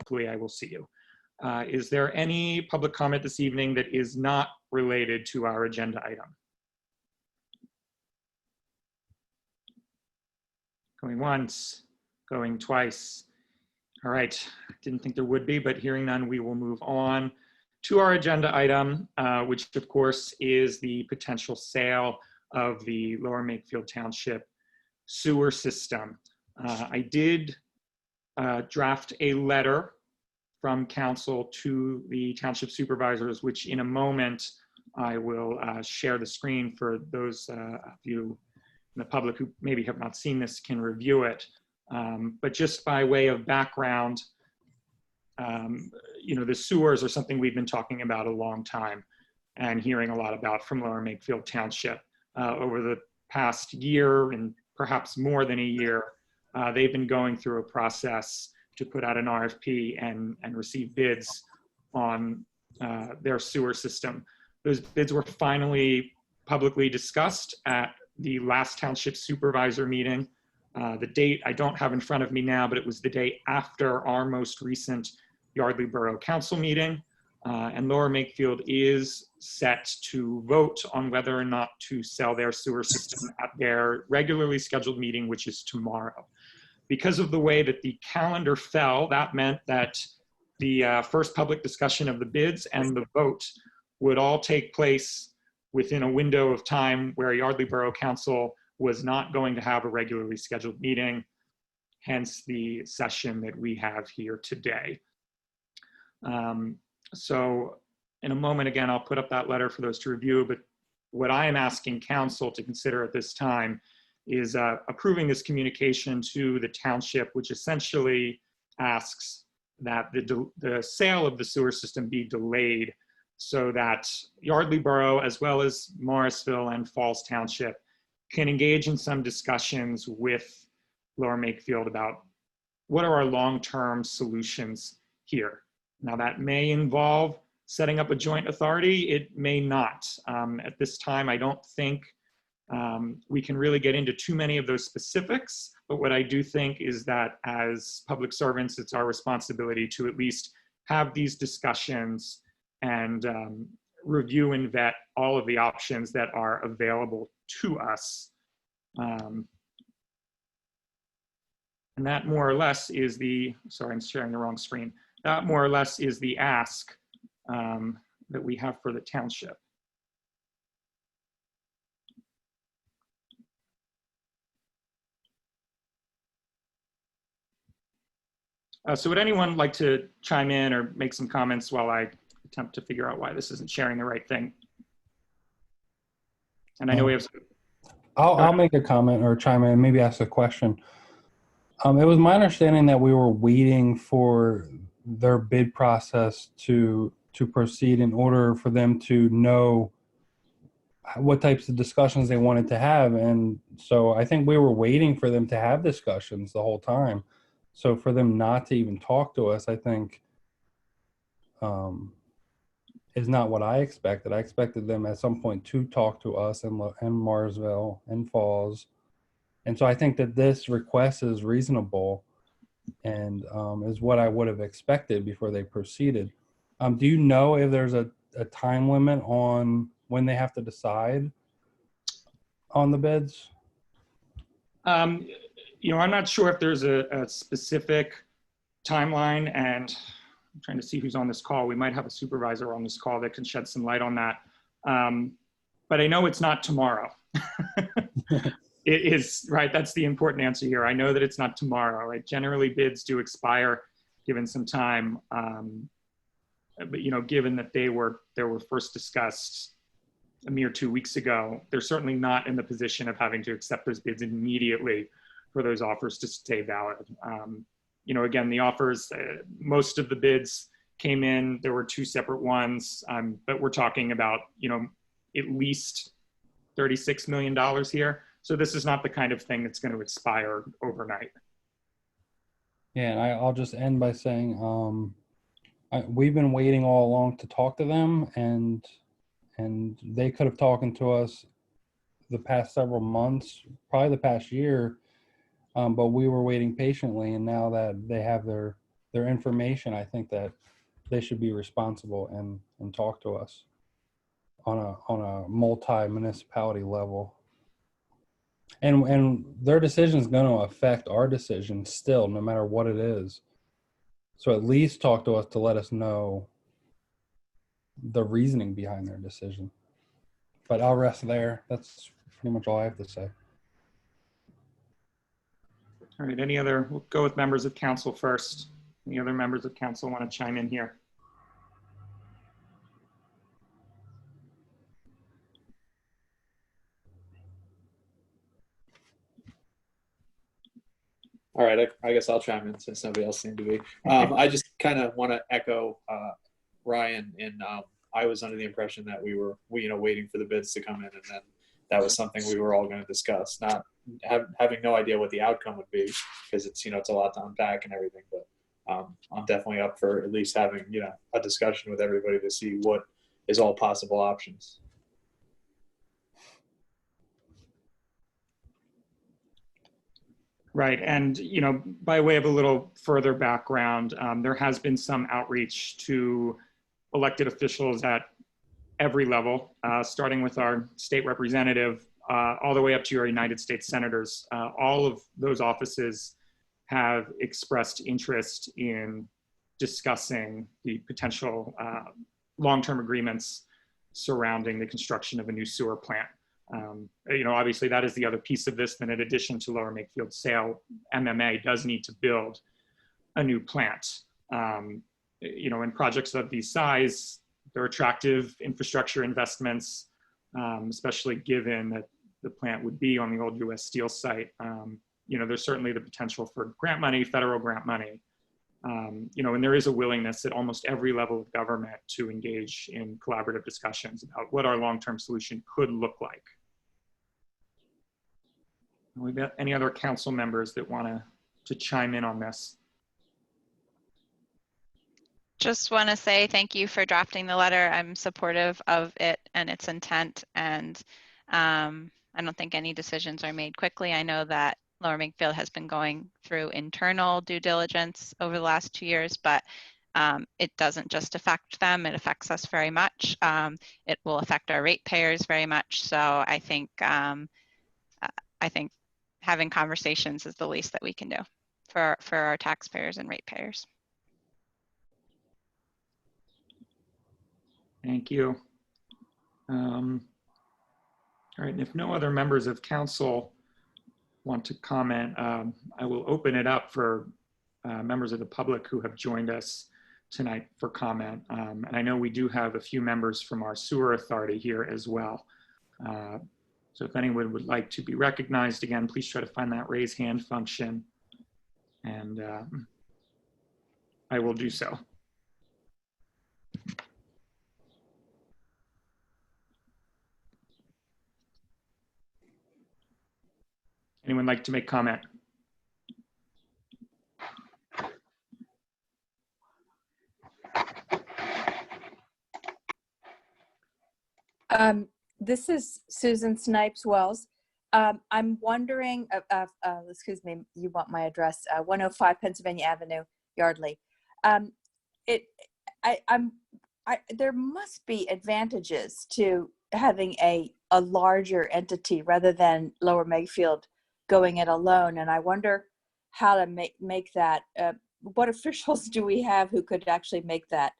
hopefully I will see you. Is there any public comment this evening that is not related to our agenda item? Going once, going twice. All right, didn't think there would be, but hearing none, we will move on to our agenda item, which of course is the potential sale of the Lower Makefield Township sewer system. I did draft a letter from council to the township supervisors, which in a moment I will share the screen for those of you in the public who maybe have not seen this can review it. But just by way of background, you know, the sewers are something we've been talking about a long time and hearing a lot about from Lower Makefield Township. Over the past year and perhaps more than a year, they've been going through a process to put out an RFP and receive bids on their sewer system. Those bids were finally publicly discussed at the last township supervisor meeting. The date I don't have in front of me now, but it was the day after our most recent Yardley Borough Council meeting. And Lower Makefield is set to vote on whether or not to sell their sewer system at their regularly scheduled meeting, which is tomorrow. Because of the way that the calendar fell, that meant that the first public discussion of the bids and the vote would all take place within a window of time where Yardley Borough Council was not going to have a regularly scheduled meeting, hence the session that we have here today. So in a moment, again, I'll put up that letter for those to review, but what I am asking council to consider at this time is approving this communication to the township, which essentially asks that the sale of the sewer system be delayed so that Yardley Borough, as well as Morrisville and Falls Township, can engage in some discussions with Lower Makefield about what are our long-term solutions here. Now that may involve setting up a joint authority, it may not. At this time, I don't think we can really get into too many of those specifics, but what I do think is that as public servants, it's our responsibility to at least have these discussions and review and vet all of the options that are available to us. And that more or less is the, sorry, I'm sharing the wrong screen. That more or less is the ask that we have for the township. So would anyone like to chime in or make some comments while I attempt to figure out why this isn't sharing the right thing? And I know we have some. I'll make a comment or chime in, maybe ask a question. It was my understanding that we were waiting for their bid process to proceed in order for them to know what types of discussions they wanted to have. And so I think we were waiting for them to have discussions the whole time. So for them not to even talk to us, I think is not what I expected. I expected them at some point to talk to us and Marsville and Falls. And so I think that this request is reasonable and is what I would have expected before they proceeded. Do you know if there's a time limit on when they have to decide on the bids? You know, I'm not sure if there's a specific timeline, and I'm trying to see who's on this call. We might have a supervisor on this call that can shed some light on that. But I know it's not tomorrow. It is, right, that's the important answer here. I know that it's not tomorrow, right? Generally bids do expire given some time. But, you know, given that they were first discussed a mere 2 weeks ago, they're certainly not in the position of having to accept those bids immediately for those offers to stay valid. You know, again, the offers, most of the bids came in, there were 2 separate ones, but we're talking about, you know, at least $36 million here. So this is not the kind of thing that's going to expire overnight. Yeah, and I'll just end by saying we've been waiting all along to talk to them, and they could have talked to us the past several months, probably the past year, but we were waiting patiently, and now that they have their their information, I think that they should be responsible and talk to us on a multi-municipality level. And their decision is going to affect our decision still, no matter what it is. So at least talk to us to let us know the reasoning behind their decision. But I'll rest there. That's pretty much all I have to say. All right, we'll go with members of council first. Any other members of council want to chime in here? All right, I guess I'll chime in since nobody else seemed to be. I just kind of want to echo Ryan, and I was under the impression that we were waiting for the bids to come in, and then that was something we were all going to discuss. Not having no idea what the outcome would be, because it's a lot to unpack and everything. But I'm definitely up for at least having a discussion with everybody to see what is all possible options. Right, and by way of a little further background, there has been some outreach to elected officials at every level, starting with our state representative, all the way up to your United States senators. All of those offices have expressed interest in discussing the potential long-term agreements surrounding the construction of a new sewer plant. Obviously that is the other piece of this. Then in addition to Lower Makefield Sale, MMA does need to build a new plant. In projects of these size, they're attractive infrastructure investments, especially given that the plant would be on the old US Steel site. There's certainly the potential for grant money, federal grant money. And there is a willingness at almost every level of government to engage in collaborative discussions about what our long-term solution could look like. We've got any other council members that want to chime in on this? Just want to say thank you for drafting the letter. I'm supportive of it and its intent, and I don't think any decisions are made quickly. I know that Lower Makefield has been going through internal due diligence over the last 2 years, but it doesn't just affect them, it affects us very much. It will affect our ratepayers very much. So I think having conversations is the least that we can do for our taxpayers and ratepayers. Thank you. All right, and if no other members of council want to comment, I will open it up for members of the public who have joined us tonight for comment. And I know we do have a few members from our sewer authority here as well. So if anyone would like to be recognized, again, please try to find that raise hand function, and I will do so. Anyone like to make comment? This is Susan Snipes Wells. I'm wondering, excuse me, you want my address, 105 Pennsylvania Avenue, Yardley. There must be advantages to having a larger entity rather than Lower Makefield going it alone. And I wonder how to make that, what officials do we have who could actually make that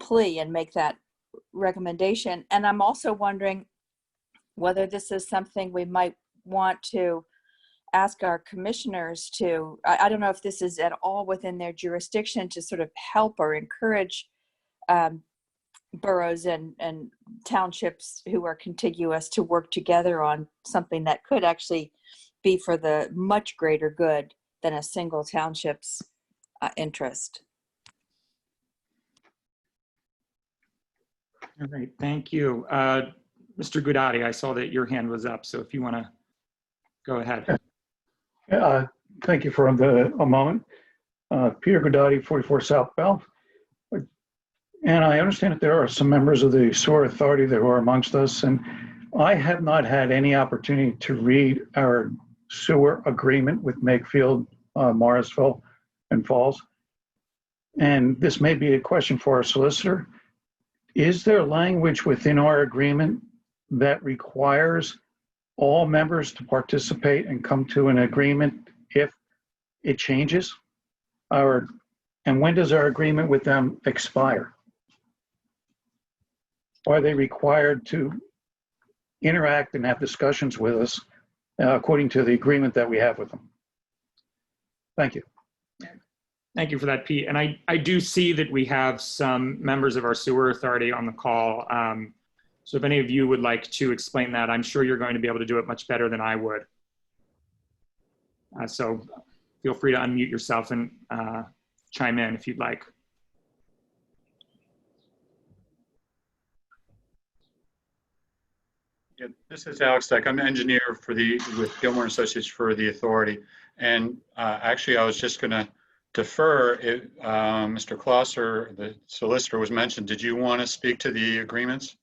plea and make that recommendation? And I'm also wondering whether this is something we might want to ask our commissioners to, I don't know if this is at all within their jurisdiction to sort of help or encourage boroughs and townships who are contiguous to work together on something that could actually be for the much greater good than a single township's interest. All right, thank you. Mr. Gudotti, I saw that your hand was up, so if you want to go ahead. Thank you for a moment. Peter Gudotti, 44 South Bell. And I understand that there are some members of the sewer authority that are amongst us, and I have not had any opportunity to read our sewer agreement with Makefield, Morrisville, and Falls. and this may be a question for our solicitor, is there language within our agreement that requires all members to participate and come to an agreement if it changes? And when does our agreement with them expire? Are they required to interact and have discussions with us according to the agreement that we have with them? Thank you. Thank you for that, Pete. And I do see that we have some members of our sewer authority on the call. So if any of you would like to explain that, I'm sure you're going to be able to do it much better than I would. So feel free to unmute yourself and chime in if you'd like. Yeah, this is Alex Deck. I'm an engineer with Gilmore Associates for the authority. And actually, I was just going to defer. Mr. Klosser, the solicitor, was mentioned. Did you want to speak to the agreements?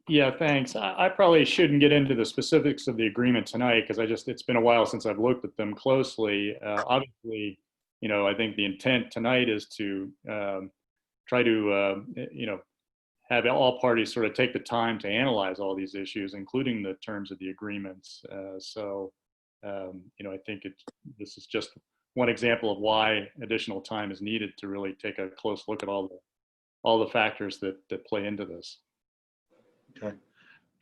Yeah, thanks. I probably shouldn't get into the specifics of the agreement tonight because it's been a while since I've looked at them closely. Obviously, I think the intent tonight is to try to, have all parties sort of take the time to analyze all these issues, including the terms of the agreements. I think this is just one example of why additional time is needed to really take a close look at all the factors that play into this. Okay,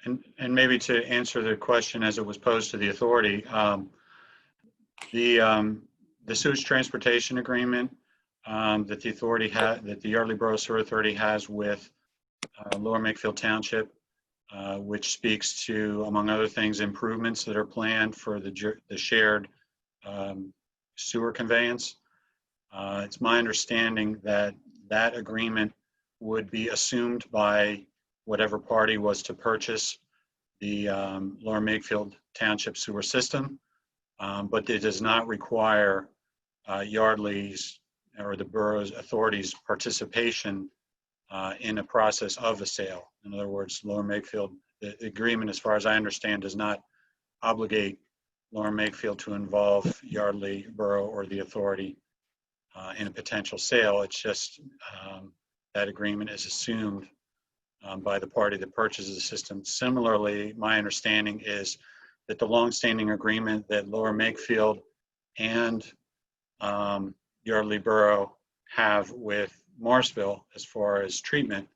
and maybe to answer the question as it was posed to the authority, the sewage transportation agreement that the authority that the Yardley Borough Sewer Authority has with Lower Makefield Township, which speaks to, among other things, improvements that are planned for the shared sewer conveyance. It's my understanding that that agreement would be assumed by whatever party was to purchase the Lower Makefield Township sewer system, but it does not require Yardley's or the borough's authority's participation in the process of the sale. In other words, Lower Makefield, the agreement, as far as I understand, does not obligate Lower Makefield to involve Yardley Borough or the authority in a potential sale. It's just that agreement is assumed by the party that purchases the system. Similarly, my understanding is that the longstanding agreement that Lower Makefield and Yardley Borough have with Morrisville as far as treatment,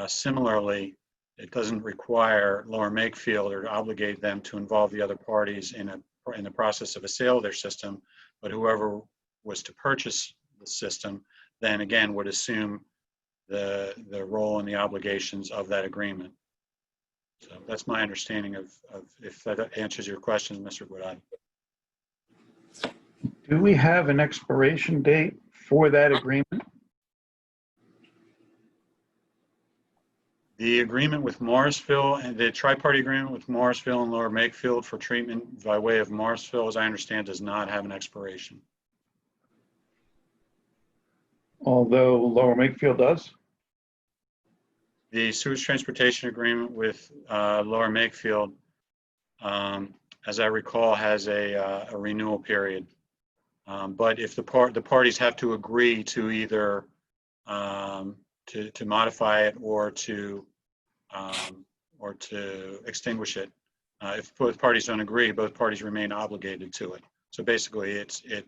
similarly, it doesn't require Lower Makefield or obligate them to involve the other parties in the process of a sale of their system, but whoever was to purchase the system then again would assume the role and the obligations of that agreement. So that's my understanding of if that answers your question, Mr. Guadagni. Do we have an expiration date for that agreement? The agreement with Morrisville and the tri-party agreement with Morrisville and Lower Makefield for treatment by way of Morrisville, as I understand, does not have an expiration. Although Lower Makefield does? The sewage transportation agreement with Lower Makefield, as I recall, has a renewal period. But if the parties have to agree to either to modify it or to extinguish it, if both parties don't agree, both parties remain obligated to it. So basically, it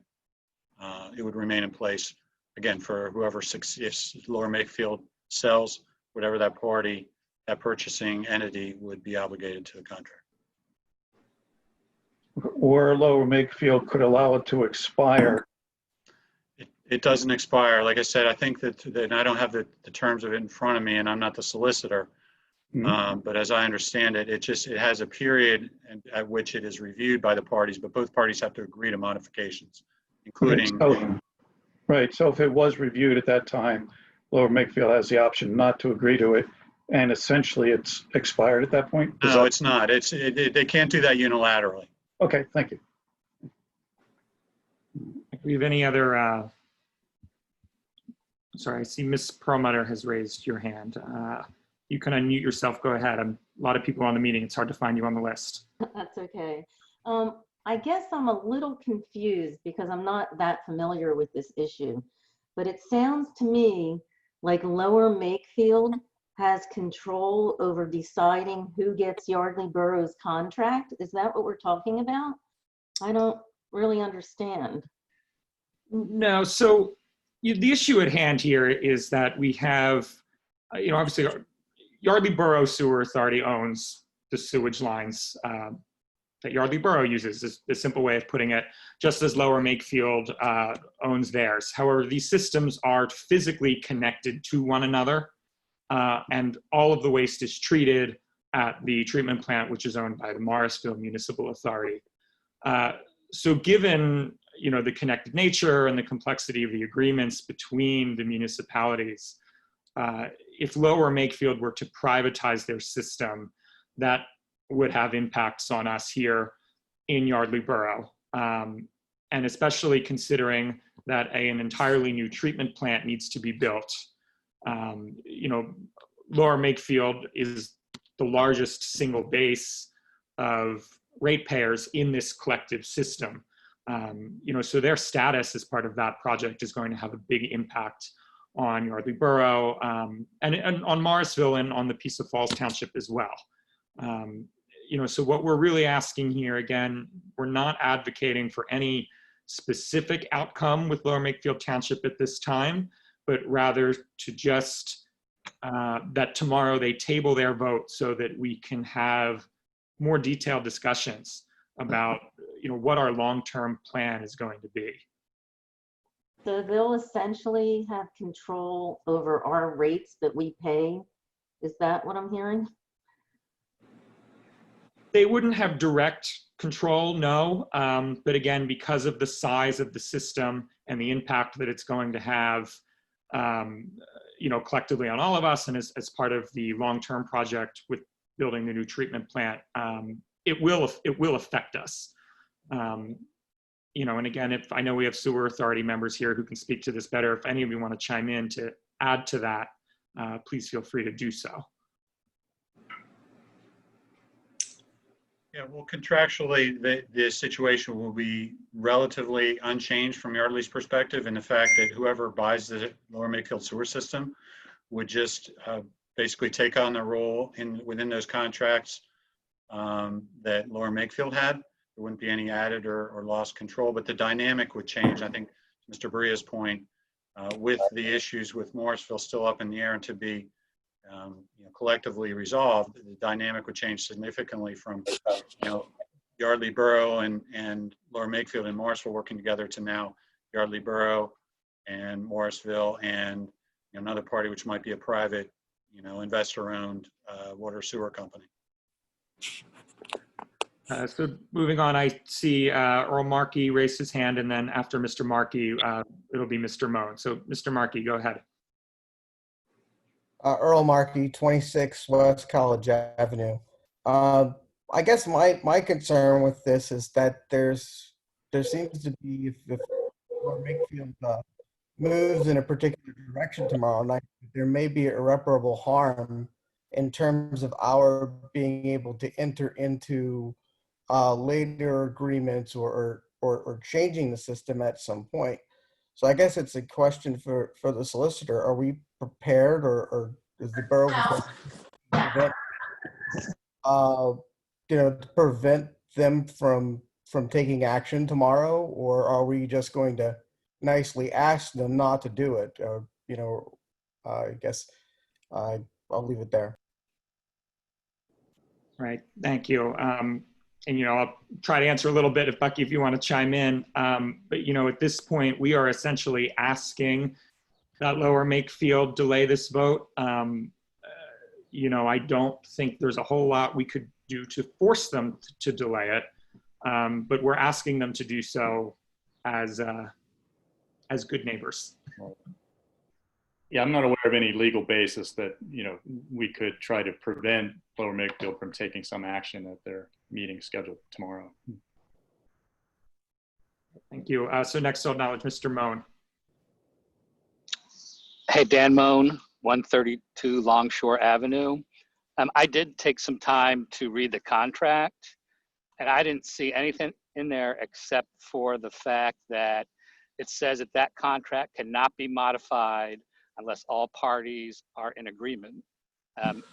would remain in place again for whoever succeeds. If Lower Makefield sells, whatever that party, that purchasing entity would be obligated to the contract. Or Lower Makefield could allow it to expire. It doesn't expire. Like I said, I think that and I don't have the terms of it in front of me, and I'm not the solicitor. Mm-hmm. But as I understand it, it has a period at which it is reviewed by the parties, but both parties have to agree to modifications, including. Right. So if it was reviewed at that time, Lower Makefield has the option not to agree to it, and essentially it's expired at that point? No, it's not. They can't do that unilaterally. Okay, thank you. Do we have any other, sorry, I see Ms. Perlmutter has raised your hand. You can unmute yourself, go ahead. A lot of people on the meeting, it's hard to find you on the list. That's okay. I guess I'm a little confused because I'm not that familiar with this issue, but it sounds to me like Lower Makefield has control over deciding who gets Yardley Borough's contract. Is that what we're talking about? I don't really understand. No, so the issue at hand here is that we have, obviously Yardley Borough Sewer Authority owns the sewage lines that Yardley Borough uses, is the simple way of putting it, just as Lower Makefield owns theirs. However, these systems are physically connected to one another, and all of the waste is treated at the treatment plant, which is owned by the Morrisville Municipal Authority. So given the connected nature and the complexity of the agreements between the municipalities, if Lower Makefield were to privatize their system, that would have impacts on us here in Yardley Borough. And especially considering that an entirely new treatment plant needs to be built. Lower Makefield is the largest single base of ratepayers in this collective system. So their status as part of that project is going to have a big impact on Yardley Borough and on Morrisville and on the piece of Falls Township as well. So what we're really asking here, again, we're not advocating for any specific outcome with Lower Makefield Township at this time, but rather to just that tomorrow they table their vote so that we can have more detailed discussions about what our long-term plan is going to be. So they'll essentially have control over our rates that we pay. Is that what I'm hearing? They wouldn't have direct control, no. But again, because of the size of the system and the impact that it's going to have, collectively on all of us, and as part of the long-term project with building the new treatment plant, it will affect us. And again, if I know we have sewer authority members here who can speak to this better, if any of you want to chime in to add to that, please feel free to do so. Yeah, well, contractually, the situation will be relatively unchanged from Yardley's perspective, in the fact that whoever buys the Lower Makefield sewer system would just basically take on the role within those contracts that Lower Makefield had. There wouldn't be any added or lost control, but the dynamic would change. I think Mr. Baria's point, with the issues with Morrisville still up in the air and to be collectively resolved, the dynamic would change significantly from Yardley Borough and Lower Makefield and Morrisville working together to now Yardley Borough and Morrisville and another party which might be a private investor-owned water sewer company. So moving on, I see Earl Markey raised his hand, and then after Mr. Markey, it'll be Mr. Moan. So Mr. Markey, go ahead. Earl Markey, 26 West College Avenue. I guess my concern with this is that there seems to be, if Makefield moves in a particular direction tomorrow night, there may be irreparable harm in terms of our being able to enter into later agreements or changing the system at some point. So I guess it's a question for the solicitor. Are we prepared, or is the borough prepared to prevent them from taking action tomorrow, or are we just going to nicely ask them not to do it? I guess I'll leave it there. Right, thank you. And I'll try to answer a little bit if Bucky, if you want to chime in. But at this point, we are essentially asking that Lower Makefield delay this vote. I don't think there's a whole lot we could do to force them to delay it, but we're asking them to do so as good neighbors. Yeah, I'm not aware of any legal basis that, we could try to prevent Lower Makefield from taking some action at their meeting scheduled tomorrow. Thank you. So next I'll acknowledge Mr. Moan. Hey, Dan Moan, 132 Longshore Avenue. I did take some time to read the contract. And I didn't see anything in there except for the fact that it says that that contract cannot be modified unless all parties are in agreement.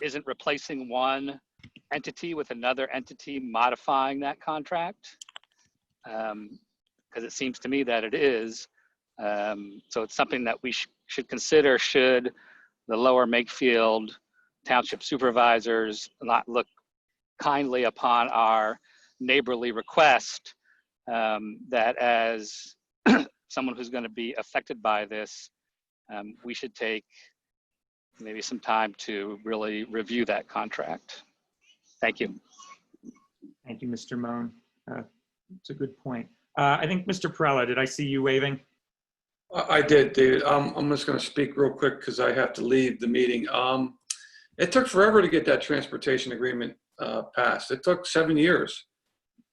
Isn't replacing one entity with another entity modifying that contract? Because it seems to me that it is. So it's something that we should consider should the Lower Makefield Township supervisors not look kindly upon our neighborly request, that as someone who's going to be affected by this, we should take maybe some time to really review that contract. Thank you. Thank you, Mr. Moan. It's a good point. I think, Mr. Perella, did I see you waving? I did, David. I'm just going to speak real quick because I have to leave the meeting. It took forever to get that transportation agreement passed. It took 7 years.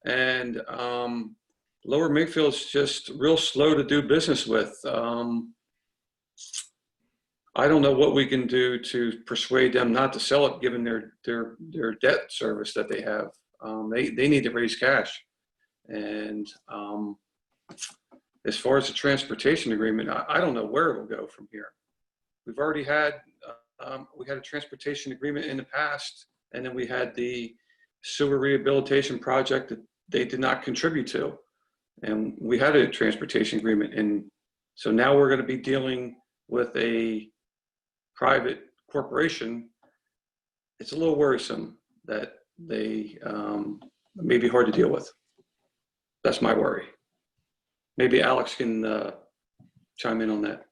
And Lower Makefield's just real slow to do business with. I don't know what we can do to persuade them not to sell it, given their debt service that they have. They need to raise cash. And as far as the transportation agreement, I don't know where it will go from here. We've already had we had a transportation agreement in the past, and then we had the sewer rehabilitation project that they did not contribute to, and we had a transportation agreement. And so now we're going to be dealing with a private corporation. It's a little worrisome that they may be hard to deal with. That's my worry. Maybe Alex can chime in on that.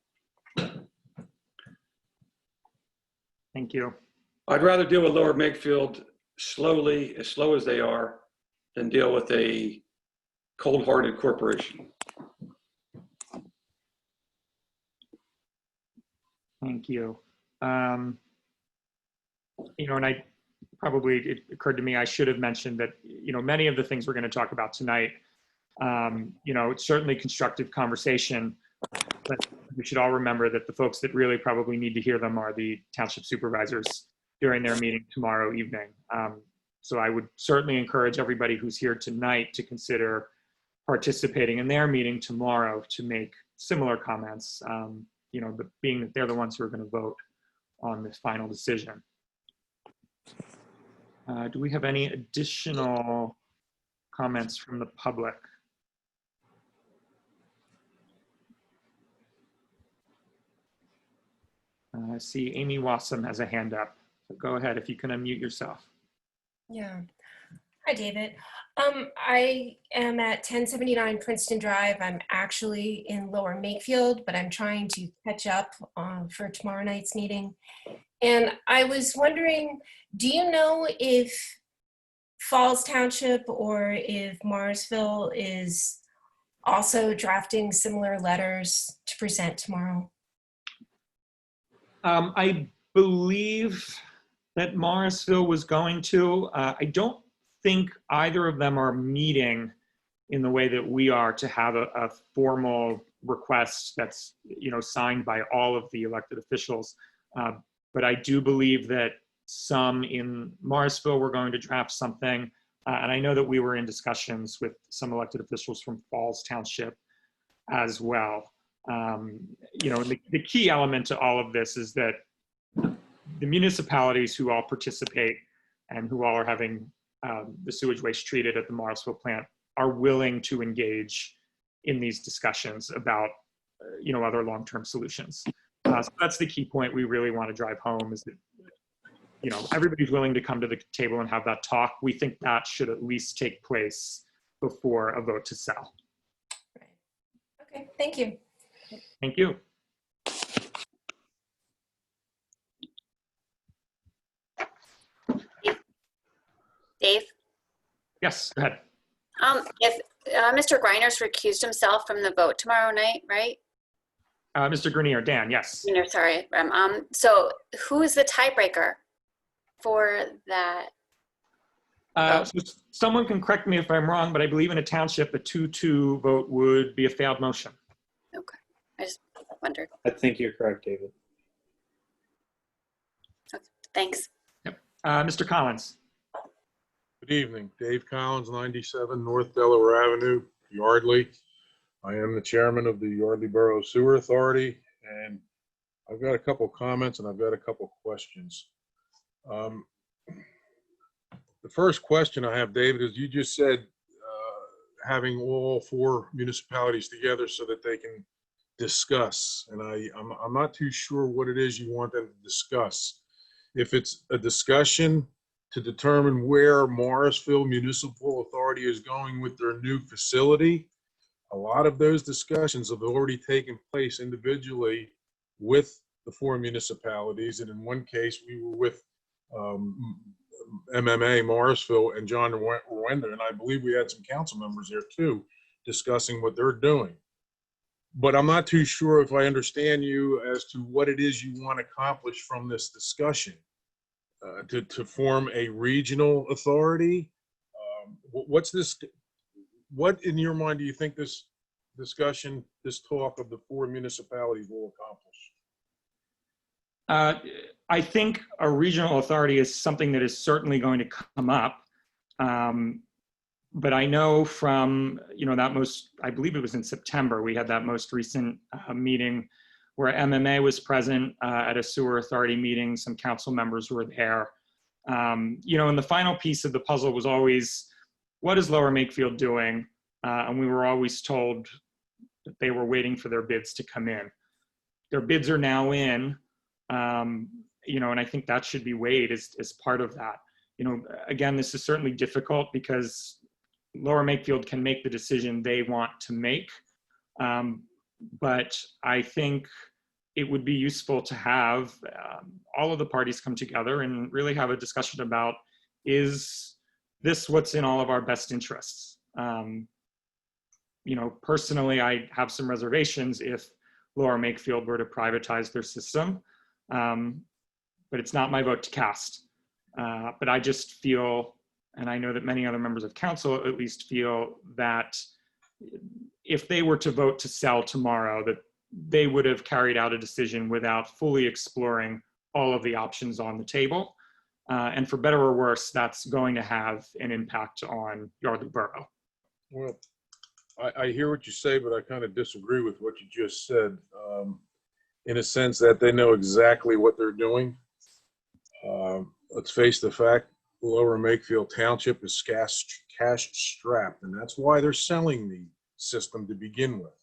Thank you. I'd rather deal with Lower Makefield slowly, as slow as they are, than deal with a cold-hearted corporation. Thank you. And it occurred to me, I should have mentioned that, many of the things we're going to talk about tonight, it's certainly constructive conversation, but we should all remember that the folks that really probably need to hear them are the township supervisors during their meeting tomorrow evening. So I would certainly encourage everybody who's here tonight to consider participating in their meeting tomorrow to make similar comments, being that they're the ones who are going to vote on this final decision. Do we have any additional comments from the public? I see Amy Wassum has a hand up. So go ahead if you can unmute yourself. Yeah. Hi, David. I am at 1079 Princeton Drive. I'm actually in Lower Makefield, but I'm trying to catch up for tomorrow night's meeting. And I was wondering, do you know if Falls Township or if Morrisville is also drafting similar letters to present tomorrow? I believe that Morrisville was going to. I don't think either of them are meeting in the way that we are to have a formal request that's signed by all of the elected officials. But I do believe that some in Morrisville were going to draft something. And I know that we were in discussions with some elected officials from Falls Township as well. The key element to all of this is that the municipalities who all participate and who all are having the sewage waste treated at the Morrisville plant are willing to engage in these discussions about, other long-term solutions. So that's the key point we really want to drive home, is that, everybody's willing to come to the table and have that talk. We think that should at least take place before a vote to sell. Right. Okay, thank you. Thank you. Dave? Yes, go ahead. If Mr. Griner's recused himself from the vote tomorrow night, right? Mr. Grenier, Dan, yes. No, sorry. So who is the tiebreaker for that? So someone can correct me if I'm wrong, but I believe in a township, a 2-2 vote would be a failed motion. Okay, I just wondered. I think you're correct, David. Okay, thanks. Yep. Mr. Collins. Good evening. Dave Collins, 97 North Delaware Avenue, Yardley. I am the chairman of the Yardley Borough Sewer Authority, and I've got a couple comments and I've got a couple questions. The first question I have, David, is you just said having all 4 municipalities together so that they can discuss, and I'm not too sure what it is you want them to discuss. If it's a discussion to determine where Morrisville Municipal Authority is going with their new facility, a lot of those discussions have already taken place individually with the 4 municipalities. And in one case, we were with MMA Morrisville and John Rwenda, and I believe we had some council members there too, discussing what they're doing. But I'm not too sure if I understand you as to what it is you want to accomplish from this discussion. To form a regional authority? What's this? What in your mind do you think this discussion, this talk of the 4 municipalities will accomplish? I think a regional authority is something that is certainly going to come up. But I know from, that I believe it was in September, we had that most recent meeting where MMA was present at a sewer authority meeting. Some council members were there. And the final piece of the puzzle was always, what is Lower Makefield doing? And we were always told that they were waiting for their bids to come in. Their bids are now in, and I think that should be weighed as part of that. Again, this is certainly difficult because Lower Makefield can make the decision they want to make. But I think it would be useful to have all of the parties come together and really have a discussion about, is this what's in all of our best interests? Personally, I have some reservations if Lower Makefield were to privatize their system, but it's not my vote to cast. But I just feel, and I know that many other members of council at least feel, that if they were to vote to sell tomorrow, that they would have carried out a decision without fully exploring all of the options on the table. And for better or worse, that's going to have an impact on Yardley Borough. Well, I hear what you say, but I kind of disagree with what you just said, in a sense that they know exactly what they're doing. Let's face the fact, Lower Makefield Township is cash strapped, and that's why they're selling the system to begin with.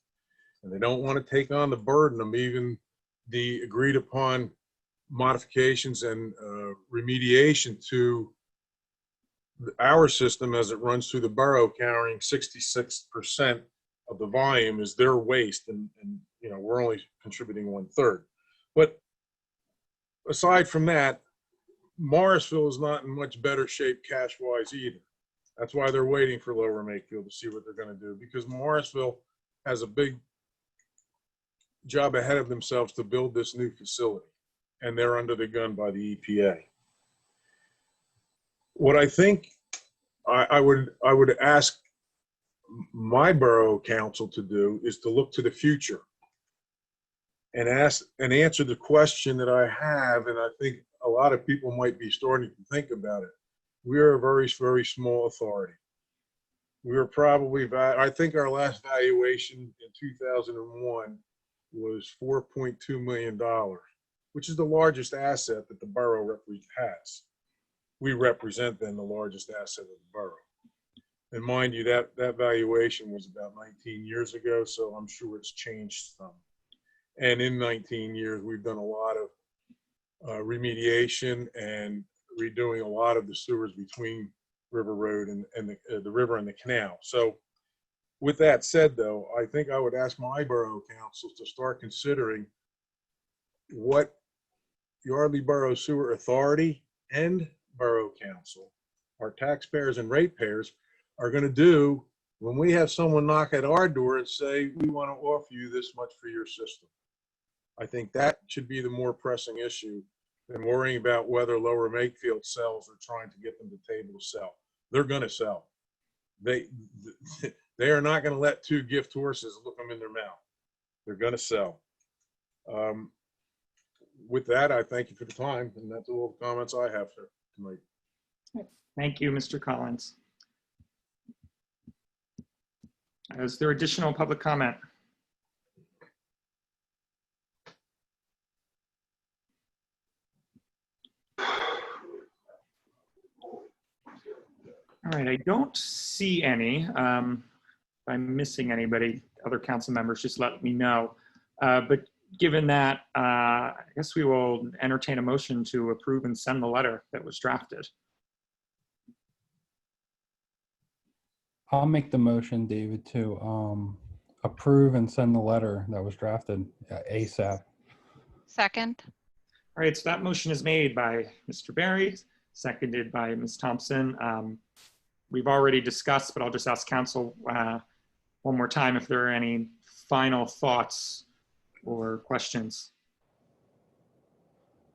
And they don't want to take on the burden of even the agreed upon modifications and remediation to our system as it runs through the borough, carrying 66% of the volume is their waste, and we're only contributing 1/3. But aside from that, Morrisville is not in much better shape cash-wise either. That's why they're waiting for Lower Makefield to see what they're going to do, because Morrisville has a big job ahead of themselves to build this new facility, and they're under the gun by the EPA. What I think I would ask my borough council to do is to look to the future and answer the question that I have, and I think a lot of people might be starting to think about it. We are a very, very small authority. We were probably, I think our last valuation in 2001 was $4.2 million, which is the largest asset that the borough has. We represent then the largest asset of the borough. And mind you, that valuation was about 19 years ago, so I'm sure it's changed some. And in 19 years, we've done a lot of remediation and redoing a lot of the sewers between River Road and the river and the canal. So with that said, though, I think I would ask my borough councils to start considering what Yardley Borough Sewer Authority and Borough Council, our taxpayers and ratepayers, are going to do when we have someone knock at our door and say, we want to offer you this much for your system. I think that should be the more pressing issue than worrying about whether Lower Makefield sells or trying to get them to the table to sell. They're going to sell. They are not going to let 2 gift horses look them in their mouth. They're going to sell. With that, I thank you for the time, and that's all the comments I have for tonight. Thank you, Mr. Collins. Is there additional public comment? All right, I don't see any. If I'm missing anybody, other council members, just let me know. But given that, I guess we will entertain a motion to approve and send the letter that was drafted. I'll make the motion, David, to approve and send the letter that was drafted ASAP. Second. All right, so that motion is made by Mr. Barry, seconded by Ms. Thompson. We've already discussed, but I'll just ask council one more time if there are any final thoughts or questions.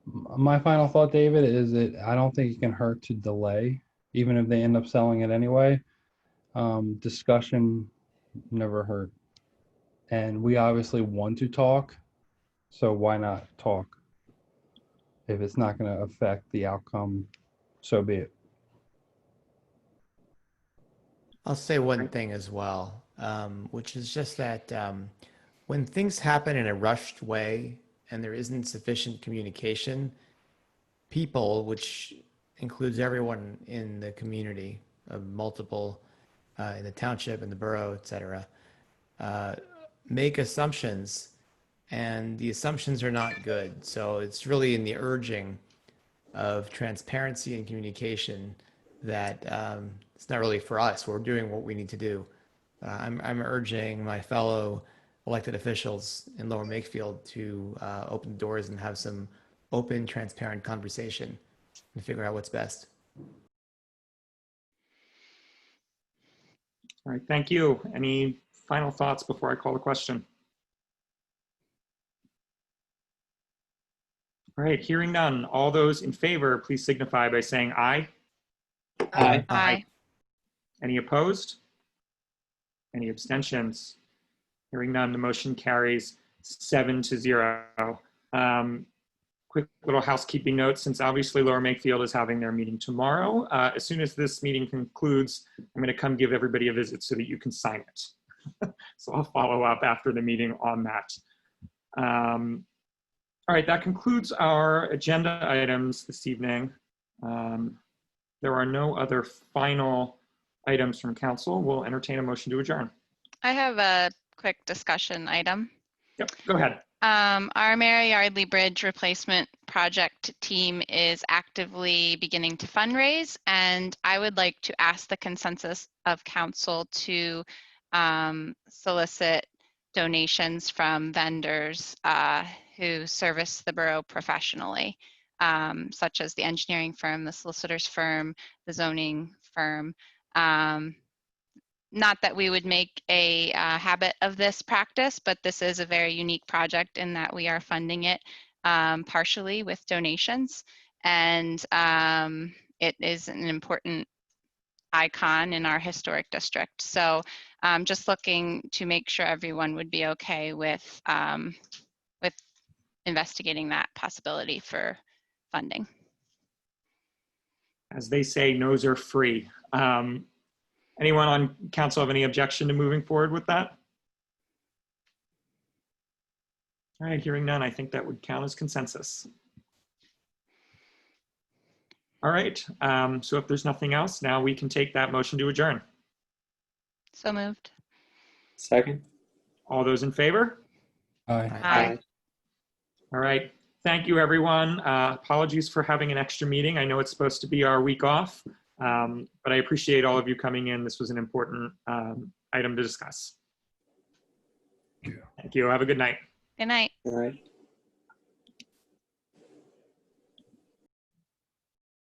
My final thought, David, is that I don't think it can hurt to delay, even if they end up selling it anyway. Discussion never hurt. And we obviously want to talk, so why not talk? If it's not going to affect the outcome, so be it. I'll say one thing as well, which is just that when things happen in a rushed way and there isn't sufficient communication, people, which includes everyone in the community of multiple, in the township, in the borough, et cetera, make assumptions, and the assumptions are not good. So it's really in the urging of transparency and communication that it's not really for us. We're doing what we need to do. I'm urging my fellow elected officials in Lower Makefield to open the doors and have some open, transparent conversation and figure out what's best. All right, thank you. Any final thoughts before I call the question? All right, hearing none. All those in favor, please signify by saying aye. Aye. Aye. Any opposed? Any abstentions? Hearing none, the motion carries 7-0. Quick little housekeeping note, since obviously Lower Makefield is having their meeting tomorrow. As soon as this meeting concludes, I'm going to come give everybody a visit so that you can sign it. So I'll follow up after the meeting on that. All right, that concludes our agenda items this evening. There are no other final items from council. We'll entertain a motion to adjourn. I have a quick discussion item. Yep, go ahead. Our Mary Yardley Bridge replacement project team is actively beginning to fundraise, and I would like to ask the consensus of council to solicit donations from vendors who service the borough professionally, such as the engineering firm, the solicitor's firm, the zoning firm. Not that we would make a habit of this practice, but this is a very unique project in that we are funding it partially with donations. And it is an important icon in our historic district. So just looking to make sure everyone would be okay with investigating that possibility for funding. As they say, no's are free. Anyone on council have any objection to moving forward with that? All right, hearing none, I think that would count as consensus. All right, so if there's nothing else, now we can take that motion to adjourn. So moved. Second. All those in favor? Aye. Aye. All right, thank you, everyone. Apologies for having an extra meeting. I know it's supposed to be our week off. But I appreciate all of you coming in. This was an important item to discuss. Thank you. Have a good night. Good night. All right.